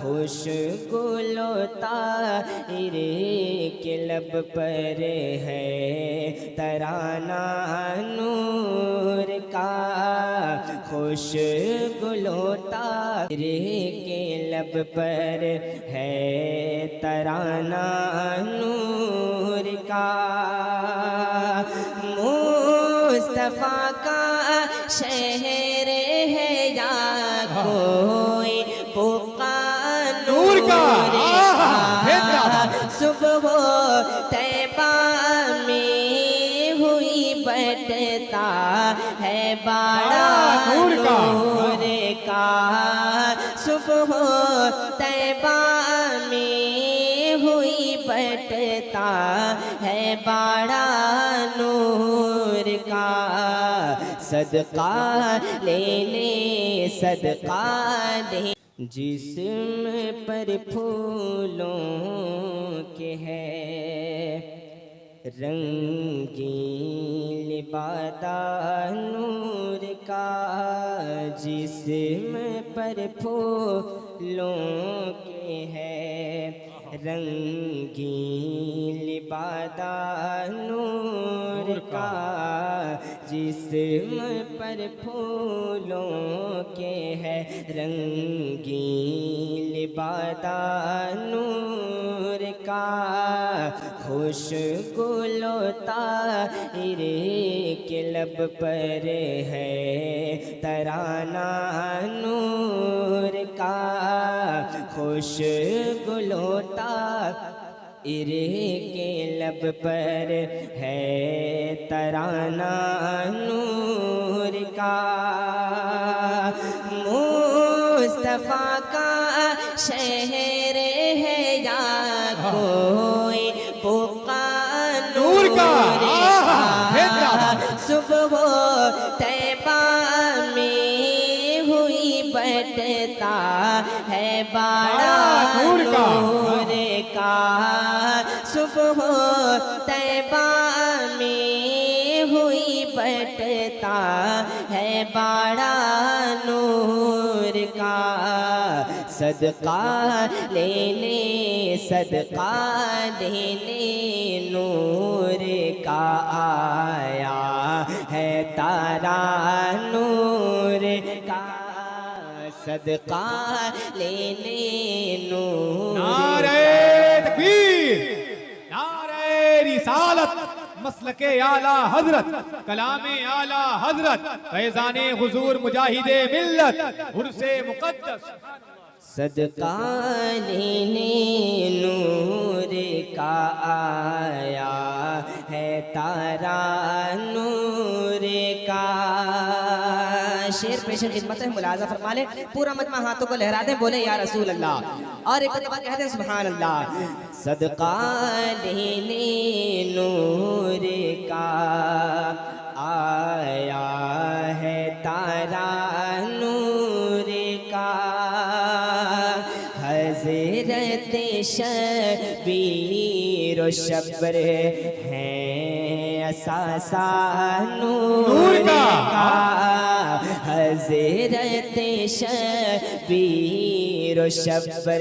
خوش گلو طاہر کے لب پر ہے ترانہ نور کا، خوش گلو طاہر کے لب پر ہے ترانہ نور کا، مصطفیٰ کا شہر ہے یا کوئی بقا نور کا، صبح طیبہ میں ہوئی بٹتا ہے باڑا نور کا، صبح طیبہ میں ہوئی بٹتا ہے باڑا نور کا، صدقہ لینے صدقہ دے جسم پر پھولوں کے ہے رنگین لبادہ نور کا، جسم پر پھولوں کے ہے رنگین لبادہ نور کا، جسم پر پھولوں کے ہے رنگین لبادہ نور کا، خوش گلو طاہر کے لب پر ہے ترانہ نور کا، خوش گلو طاہر کے لب پر ہے ترانہ نور کا، مصطفیٰ کا شہر ہے یا کوئی بقا نور کا، صبح طیبہ میں ہوئی بٹتا ہے باڑا نور کا، صبح طیبہ میں ہوئی بٹتا ہے باڑا نور کا، صدقہ لینے صدقہ دینے نور کا آیا ہے تارا نور کا، صدقہ لینے نور نعرہ تکبیر، نعرہ رسالت، مسلک اعلیٰ حضرت، کلام اعلیٰ حضرت، فیضان حضور مجاہد ملت، عرس مقدس، صدقہ لینے نور کا آیا ہے تارا نور کا، شیر پیش خدمت ہے، ملاحظہ فرما لیں، پورا مجمع ہاتھوں کو لہرا دیں، بولے یا رسول اللہ، اور ایک مرتبہ کہہ دیں سبحان اللہ، صدقہ لینے نور کا آیا ہے تارا نور کا، حضرت شبیر و شبر ہیں اساسہ نور کا، حضرت شبیر و شبر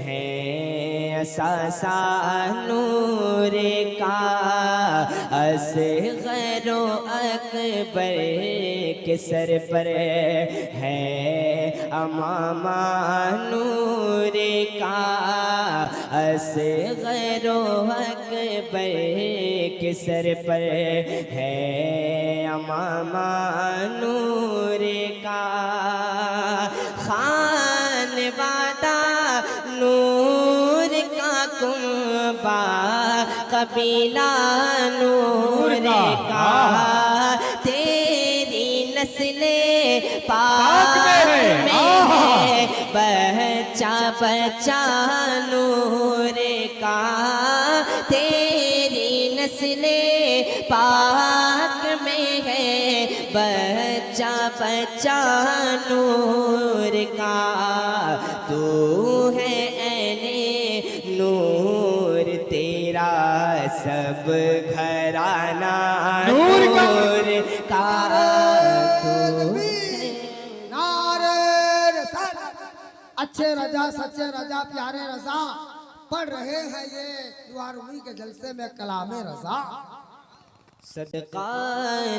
ہیں اساسہ نور کا، اصغر و اکبر کے سر پر ہے امامہ نور کا، اصغر و اکبر کے سر پر ہے امامہ نور کا، خانوادہ نور کا کنبہ قبیلہ نور کا، تیری نسل پاک میں ہے بچہ بچہ نور کا، تیری نسل پاک میں ہے بچہ بچہ نور کا، تو ہے عین نور تیرا سب گھرانہ نور کا، اچھے رجا سچے رجا پیارے رضا پڑھ رہے ہیں یہ دوارمی کے جلسے میں کلام رضا. صدقہ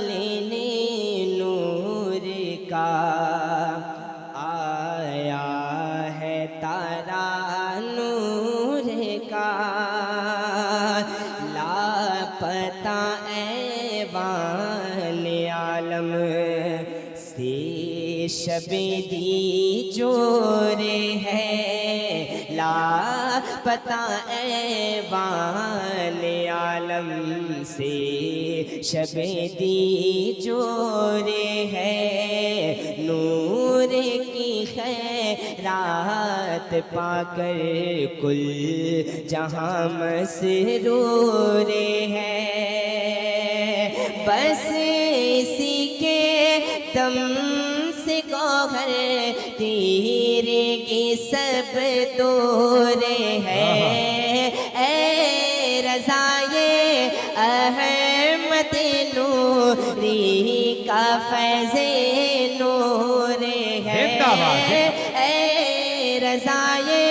لینے نور کا آیا ہے تارا نور کا، لاپتہ ایوان عالم سے شب دی جور ہے، لاپتہ ایوان عالم سے شب دی جور ہے، نور کی خیرات پا کر کل جہاں مسرور ہے، بس اسی کے دم سے گوہر تیرے کی سب دور ہے، اے رضائے احمد نوری کا فیض نور ہے، اے رضائے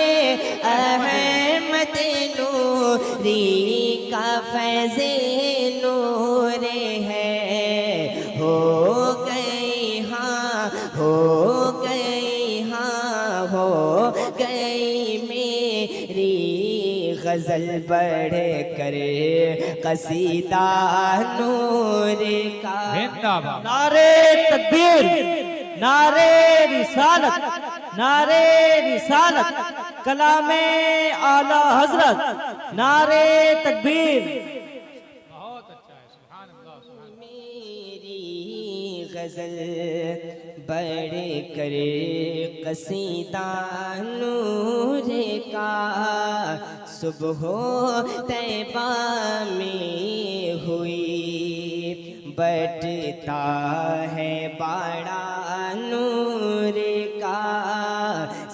احمد نوری کا فیض نور ہے، ہو گئی ہاں ہو گئی ہاں ہو گئی میری غزل بڑھ کر قصیدہ نور کا. نعرے تکبیر، نعرے رسالت، نعرے رسالت، کلام اعلی حضرت، نعرے تکبیر. میری غزل بڑھ کر قصیدہ نور کا، صبح طیبہ میں ہوئی بٹتا ہے باڑا نور کا،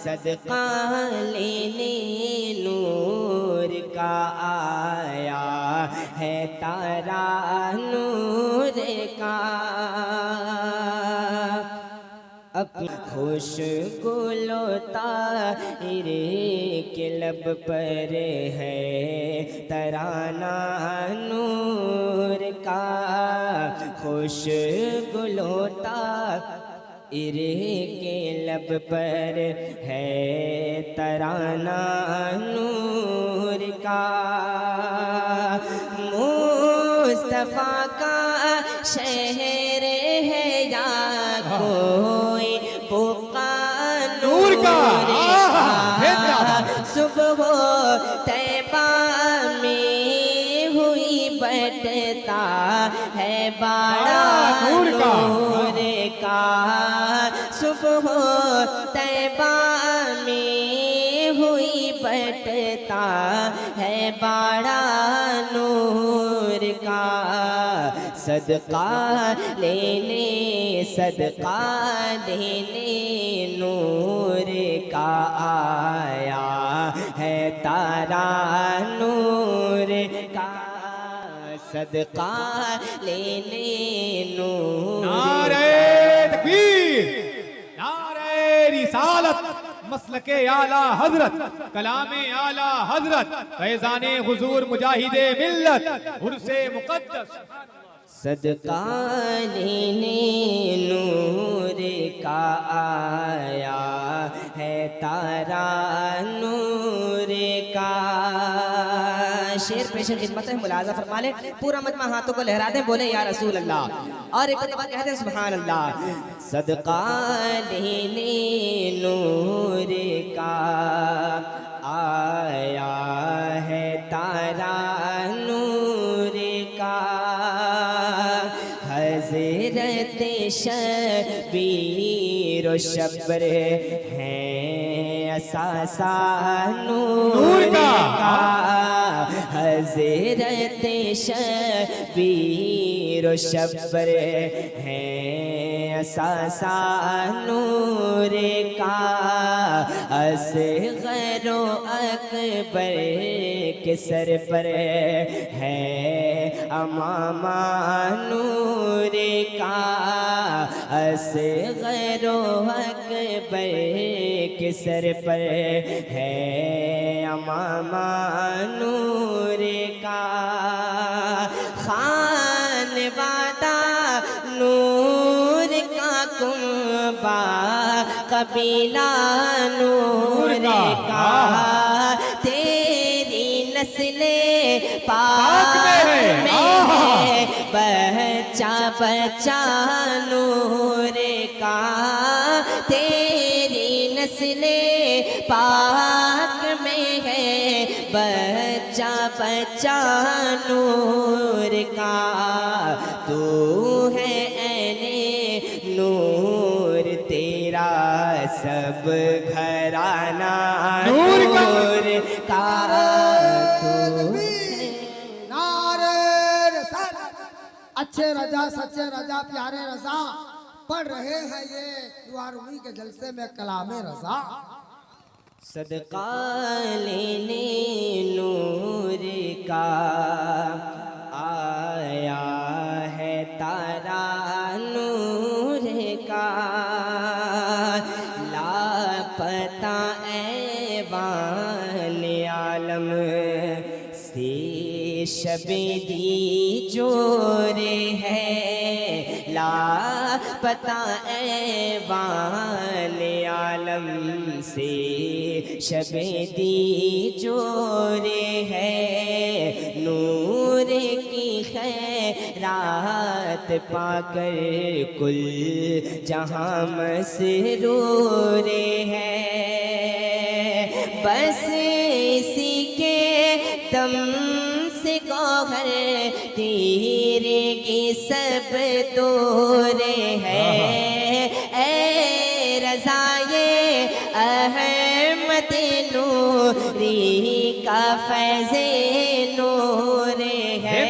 صدقہ لینے نور کا آیا ہے تارا نور کا، اپنی خوش گلو طاہرے کے لب پر ہے ترانہ نور کا، خوش گلو طاہرے کے لب پر ہے ترانہ نور کا، مصطفیٰ کا شہر ہے یا کوئی بقا نور کا، صبح طیبہ میں ہوئی بٹتا ہے باڑا نور کا، صبح طیبہ میں ہوئی بٹتا ہے باڑا نور کا، صدقہ لینے نور کا آیا ہے تارا نور کا، صدقہ لینے نور. نعرہ تکبیر، نعرہ رسالت، مسلک اعلی حضرت، کلام اعلی حضرت، فیضان حضور مجاہد ملت، عرس مقدس. صدقہ لینے نور کا آیا ہے تارا نور کا. شیر پیش خدمت ہے، ملاحظہ فرما لیں، پورا مجمع ہاتھوں کو لہرا دیں، بولیں یا رسول اللہ، اور ایک دفعہ کہتے ہیں سبحان اللہ. صدقہ لینے نور کا آیا ہے تارا نور کا، حضرت شبیر و شبر ہیں اساسہ نور کا، حضرت شبیر و شبر ہیں اساسہ نور کا، اصغر و اکبر کے سر پر ہے امامہ نور کا، اصغر و اکبر کے سر پر ہے امامہ نور کا خانوادہ نور کا کنبہ قبیلہ نور کا تیری نسل پاک میں ہے بچہ بچہ نور کا تیری نسل پاک میں ہے بچہ بچہ نور کا تو ہے عین نور تیرا سب گھرانہ نور کا نعرے رسالت اچھے رجا سچے رجا پیارے رضا پڑھ رہے ہیں یہ 12ویں کے جلسے میں کلام رضا صدقہ لینے نور کا آیا ہے تارا نور کا لاپتہ ایوان عالم سے شب دی جور ہے لاپتہ ایوان عالم سے شب دی جور ہے نور کی خیرات پا کر کل جہاں مسرور ہے بس اسی کے دم سے گوہر تیرے کی سب دور ہے اے رضائے احمد نوری کا فیض نور ہے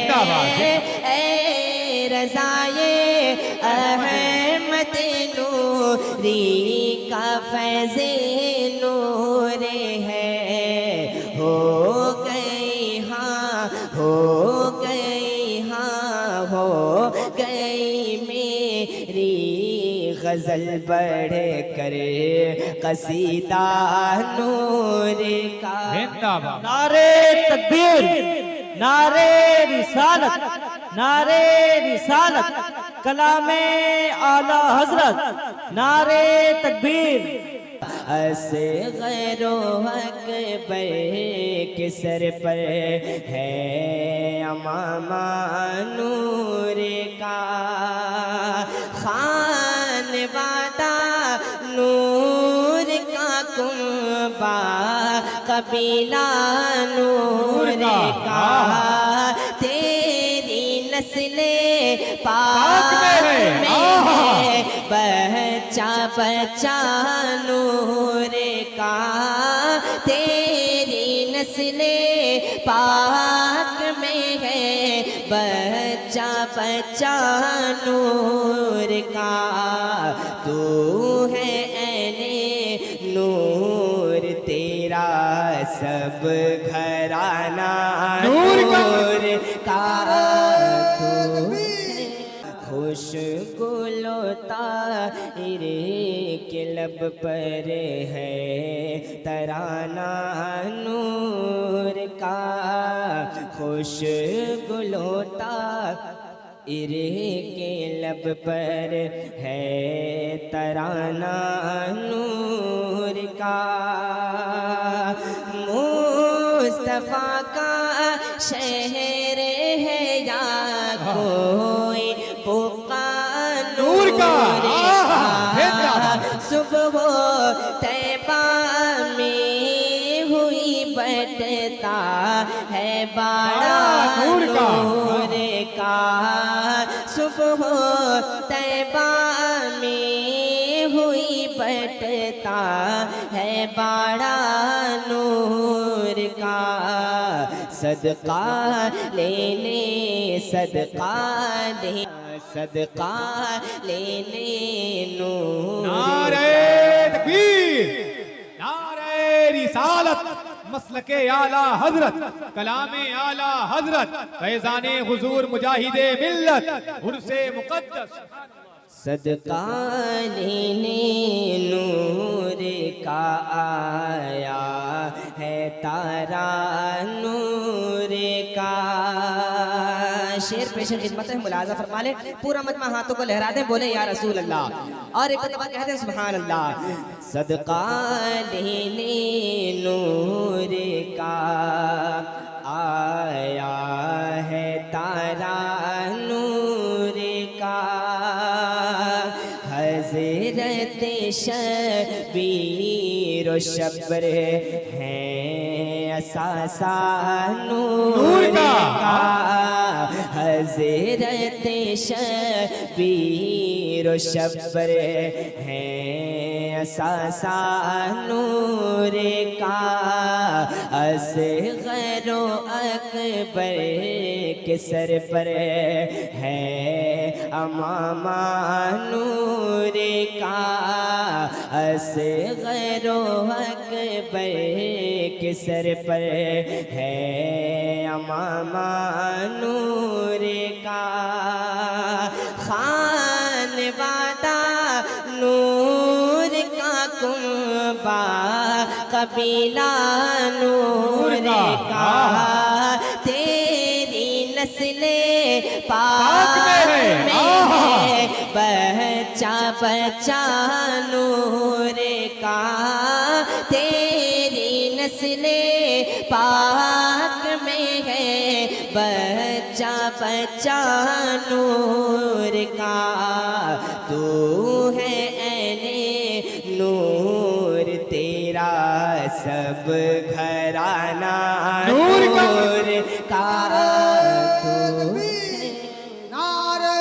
اے رضائے احمد نوری کا فیض نور ہے ہو گئی ہاں ہو گئی ہاں ہو گئی میری غزل بڑھ کر قصیدہ نور کا نعرے تکبیر نعرے رسالت نعرے رسالت کلام اعلی حضرت نعرے تکبیر اصغر و اکبر کے سر پر ہے امامہ نور کا خانوادہ نور کا کنبہ قبیلہ نور کا تیری نسل پاک میں ہے بچہ بچہ نور کا تیری نسل پاک میں ہے بچہ بچہ نور کا تو ہے عین نور تیرا سب گھرانہ نور کا خوش گلو طاہر کے لب پر ہے ترانہ نور کا خوش گلو طاہر کے لب پر ہے ترانہ نور کا مصطفیٰ کا شہر ہے یا کوئی نور کا صبح طیبہ میں ہوئی بٹتا ہے باڑا نور کا صبح طیبہ میں ہوئی بٹتا ہے باڑا نور کا صدقہ لینے صدقہ دے صدقہ لینے نور نعرے تکبیر نعرے رسالت مسلک اعلی حضرت کلام اعلی حضرت فیضان حضور مجاہد ملت عرص مقدس صدقہ لینے نور کا آیا ہے تارا نور کا. شیر پیش خدمت ہے، ملاحظہ فرما لیں. پورا مجمع ہاتھوں کو لہرا دیں، بولیں یا رسول اللہ، اور ایک مرتبہ کہہ دیں سبحان اللہ. صدقہ لینے نور کا آیا ہے تارا نور کا. حضرت شبیر و شبر ہیں اساسہ نور کا. حضرت شبیر و شبر ہیں اساسہ نور کا. اصغر و اکبر کے سر پر ہے امامہ نور کا. اصغر و اکبر کے سر پر ہے امامہ نور کا. خانوادہ نور کا کنبہ قبیلہ نور کا. تیری نسل پاک میں ہے بچہ بچہ نور کا. تیری نسل پاک میں ہے بچہ بچہ نور کا. تو ہے عین نور تیرا سب گھرانہ نور کا. نعرہ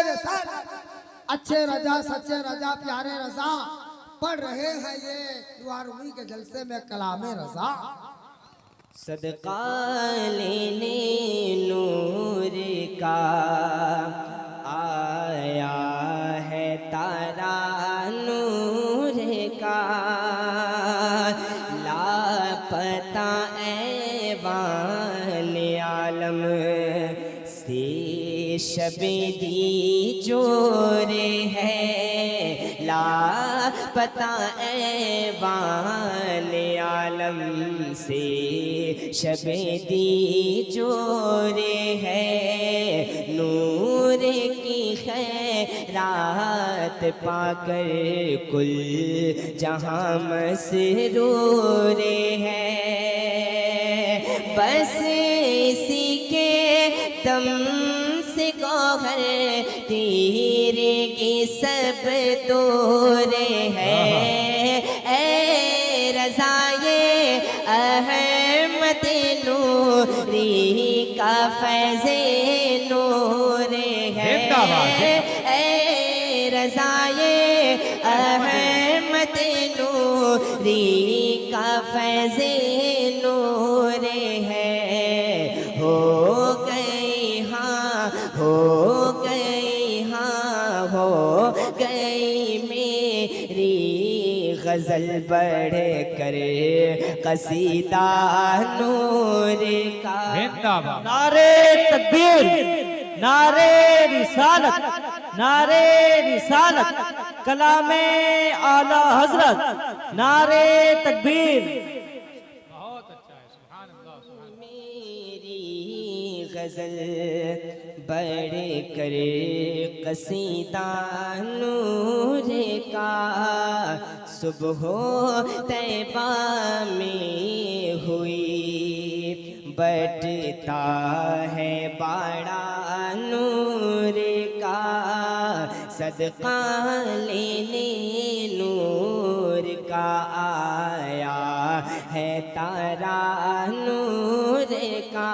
رسالت. اچھے رجا سچے رجا پیارے رضا پڑھ رہے ہیں یہ دعا رومی کے جلسے میں کلام رضا. صدقہ لینے نور کا آیا ہے تارا نور کا. لاپتہ ایوان عالم سے شب دی جور ہے. لاپتہ ایوان عالم سے شب دی جور ہے. نور کی خیرات پا کر کل جہاں مسرور ہے. بس اسی کے دم سے گوہر تیرے کی سب دور ہے. اے رضائے احمد نوری کا فیض نور ہے. اے رضائے احمد نوری کا فیض نور ہے. ہو گئی ہاں ہو گئی ہاں ہو گئی میری غزل بڑھ کر قصیدہ نور کا. نعرے تکبیر، نعرے رسالت، نعرے رسالت، کلام اعلی حضرت، نعرے تکبیر. میری غزل بڑھ کر قصیدہ نور کا. صبح طیبہ میں ہوئی بٹتا ہے باڑا نور کا. صدقہ لینے نور کا آیا ہے تارا نور کا.